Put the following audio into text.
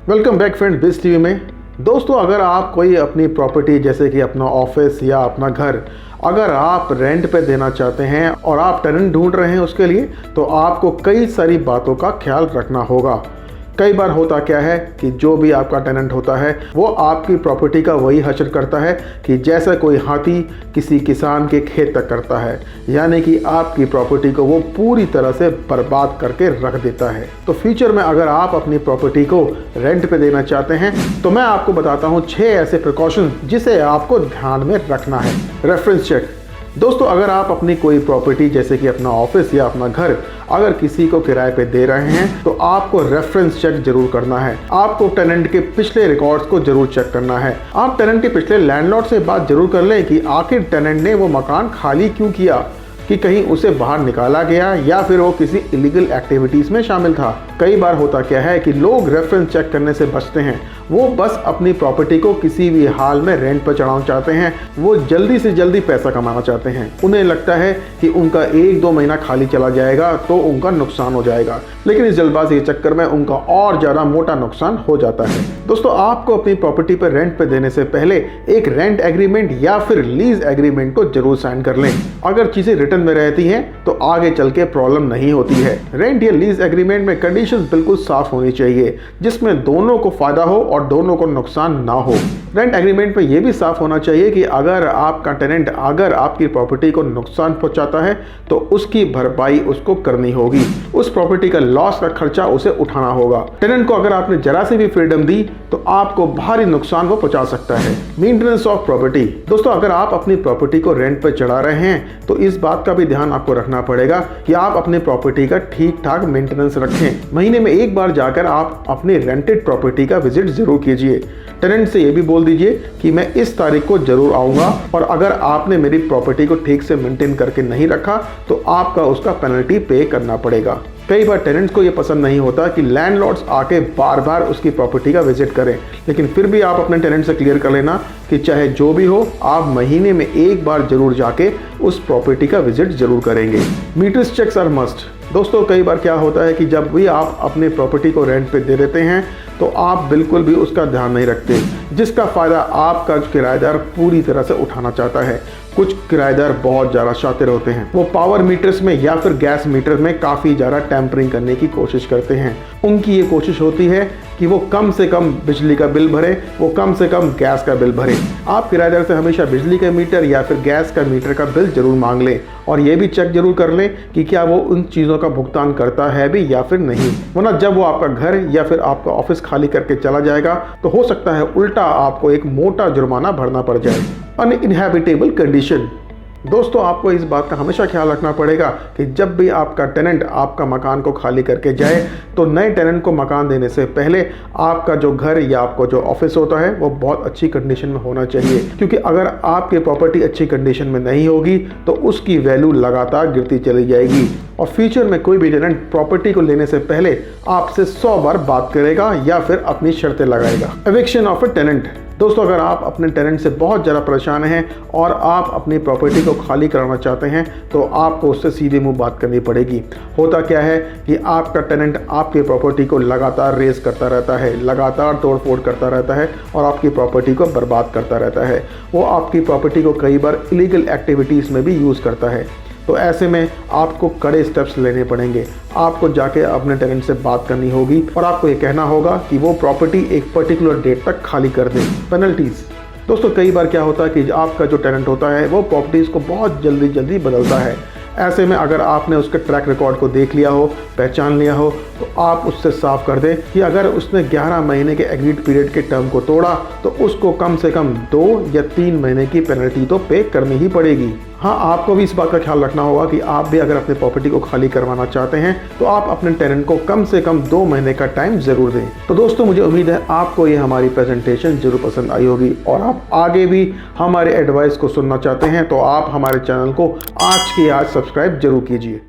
Welcome back friend बिज TV में। दोस्तों, अगर आप कोई अपनी प्रॉपर्टी जैसे कि अपना ऑफिस या अपना घर अगर आप रेंट पे देना चाहते हैं और आप टेनेंट ढूंढ रहे हैं उसके लिए, तो आपको कई सारी बातों का ख्याल रखना होगा। कई बार होता क्या है कि जो भी आपका टेनेंट होता है वो आपकी प्रॉपर्टी का वही हशर करता है कि जैसा कोई हाथी किसी किसान के खेत तक करता है, यानी कि आपकी प्रॉपर्टी को वो पूरी तरह से बर्बाद करके रख देता है। तो फ्यूचर में अगर आप अपनी प्रॉपर्टी को रेंट पे देना चाहते हैं तो मैं आपको बताता हूँ 6 ऐसे प्रिकॉशन जिसे आपको ध्यान में रखना है। Reference check. दोस्तों, अगर आप अपनी कोई प्रॉपर्टी जैसे कि अपना ऑफिस या अपना घर अगर किसी को किराए पे दे रहे हैं तो आपको रेफरेंस चेक जरूर करना है। आपको टेनेंट के पिछले रिकॉर्ड्स को जरूर चेक करना है। आप टेनेंट के पिछले लैंडलॉर्ड से बात जरूर कर लें कि आखिर टेनेंट ने वो मकान खाली क्यों किया, कि कहीं उसे बाहर निकाला गया या फिर वो किसी इलीगल एक्टिविटीज़ में शामिल था। कई बार होता क्या है कि लोग रेफरेंस चेक करने से बचते हैं। वो बस अपनी प्रॉपर्टी को किसी भी हाल में रेंट पर चढ़ाना चाहते हैं। वो जल्दी से जल्दी पैसा कमाना चाहते हैं। उन्हें लगता है कि उनका 1-2 महीना खाली चला जाएगा तो उनका नुकसान हो जाएगा, लेकिन इस जल्दबाजी के चक्कर में उनका और ज़्यादा मोटा नुकसान हो जाता है। दोस्तों, आपको अपनी प्रॉपर्टी पर रेंट पे देने से पहले एक रेंट एग्रीमेंट या फिर लीज एग्रीमेंट को जरूर साइन कर लें। अगर चीज़ें रिटर्न में रहती हैं तो आगे चल के प्रॉब्लम नहीं होती है। रेंट या लीज एग्रीमेंट में कंडीशंस बिल्कुल साफ होनी चाहिए जिसमें दोनों को फायदा हो और दोनों को नुकसान ना हो। रेंट एग्रीमेंट में यह भी साफ होना चाहिए कि अगर आपका टेनेंट अगर आपकी प्रॉपर्टी को नुकसान पहुंचाता है तो उसकी भरपाई उसको करनी होगी। उस प्रॉपर्टी का लॉस का खर्चा उसे उठाना होगा। टेनेंट को अगर आपने जरा सी भी फ्रीडम दी तो आपको भारी नुकसान वो पहुंचा सकता है। Maintenance of property. दोस्तों, अगर आप अपनी प्रॉपर्टी को रेंट पर चढ़ा रहे हैं तो इस बात का भी ध्यान आपको रखना पड़ेगा कि आप अपनी प्रॉपर्टी का ठीक ठाक मेंटेनेंस रखें। महीने में एक बार जाकर आप अपनी रेंटेड प्रॉपर्टी का विजिट जरूर कीजिए। टेनेंट से ये भी बोल दीजिए कि मैं इस तारीख को जरूर आऊँगा और अगर आपने मेरी प्रॉपर्टी को ठीक से मेंटेन करके नहीं रखा तो आपका उसका पेनल्टी पे करना पड़ेगा। कई बार टेनेंट्स को ये पसंद नहीं होता कि लैंडलॉर्ड्स आके बार बार उसकी प्रॉपर्टी का विजिट करें, लेकिन फिर भी आप अपने टेनेंट से क्लियर कर लेना कि चाहे जो भी हो आप महीने में एक बार जरूर जाके उस प्रॉपर्टी का विजिट जरूर करेंगे। Meters checks are must. दोस्तों, कई बार क्या होता है कि जब भी आप अपने प्रॉपर्टी को रेंट पे दे देते हैं तो आप बिल्कुल भी उसका ध्यान नहीं रखते, जिसका फ़ायदा आपका किराएदार पूरी तरह से उठाना चाहता है। कुछ किराएदार बहुत ज़्यादा शातिर होते हैं। वो पावर मीटर्स में या फिर गैस मीटर में काफ़ी ज़्यादा टैंपरिंग करने की कोशिश करते हैं। उनकी ये कोशिश होती है कि वो कम से कम बिजली का बिल भरे, वो कम से कम गैस का बिल भरे। आप किराएदार से हमेशा बिजली का मीटर या फिर गैस का मीटर का बिल जरूर मांग लें और ये भी चेक जरूर कर लें कि क्या वो उन चीज़ों का भुगतान करता है भी या फिर नहीं। वरना जब वो आपका घर या फिर आपका ऑफिस खाली करके चला जाएगा तो हो सकता है उल्टा आपको एक मोटा जुर्माना भरना पड़ जाए। अनइनहैबिटेबल कंडीशन। दोस्तों, आपको इस बात का हमेशा ख्याल रखना पड़ेगा कि जब भी आपका टेनेंट आपका मकान को खाली करके जाए तो नए टेनेंट को मकान देने से पहले आपका जो घर या आपको जो ऑफिस होता है वो बहुत अच्छी कंडीशन में होना चाहिए, क्योंकि अगर आपकी प्रॉपर्टी अच्छी कंडीशन में नहीं होगी तो उसकी वैल्यू लगातार गिरती चली जाएगी और फ्यूचर में कोई भी टेनेंट प्रॉपर्टी को लेने से पहले आपसे 100 बार बात करेगा या फिर अपनी शर्तें लगाएगा। Eviction of a tenant. दोस्तों, अगर आप अपने टेनेंट से बहुत ज़्यादा परेशान हैं और आप अपनी प्रॉपर्टी को खाली कराना चाहते हैं तो आपको उससे सीधे मुंह बात करनी पड़ेगी। होता क्या है कि आपका टेनेंट आपकी प्रॉपर्टी को लगातार रेस करता रहता है, लगातार तोड़फोड़ करता रहता है और आपकी प्रॉपर्टी को बर्बाद करता रहता है। वो आपकी प्रॉपर्टी को कई बार इलीगल एक्टिविटीज़ में भी यूज़ करता है। तो ऐसे में आपको कड़े स्टेप्स लेने पड़ेंगे। आपको जाके अपने टेनेंट से बात करनी होगी और आपको ये कहना होगा कि वो प्रॉपर्टी एक पर्टिकुलर डेट तक खाली कर दे। पेनल्टीज़। दोस्तों, कई बार क्या होता है कि आपका जो टेनेंट होता है वो प्रॉपर्टीज़ को बहुत जल्दी बदलता है। ऐसे में अगर आपने उसके ट्रैक रिकॉर्ड को देख लिया हो, पहचान लिया हो, तो आप उससे साफ कर दें कि अगर उसने 11 महीने के एग्रीड पीरियड के टर्म को तोड़ा तो उसको कम से कम 2 या 3 महीने की पेनल्टी तो पे करनी ही पड़ेगी। हाँ, आपको भी इस बात का ख्याल रखना होगा कि आप भी अगर अपनी प्रॉपर्टी को खाली करवाना चाहते हैं तो आप अपने टेनेंट को कम से कम 2 महीने का टाइम जरूर दें। तो दोस्तों, मुझे उम्मीद है आपको ये हमारी प्रेजेंटेशन जरूर पसंद आई होगी और आप आगे भी हमारे एडवाइस को सुनना चाहते हैं तो आप हमारे चैनल को आज के आज सब्सक्राइब जरूर कीजिए।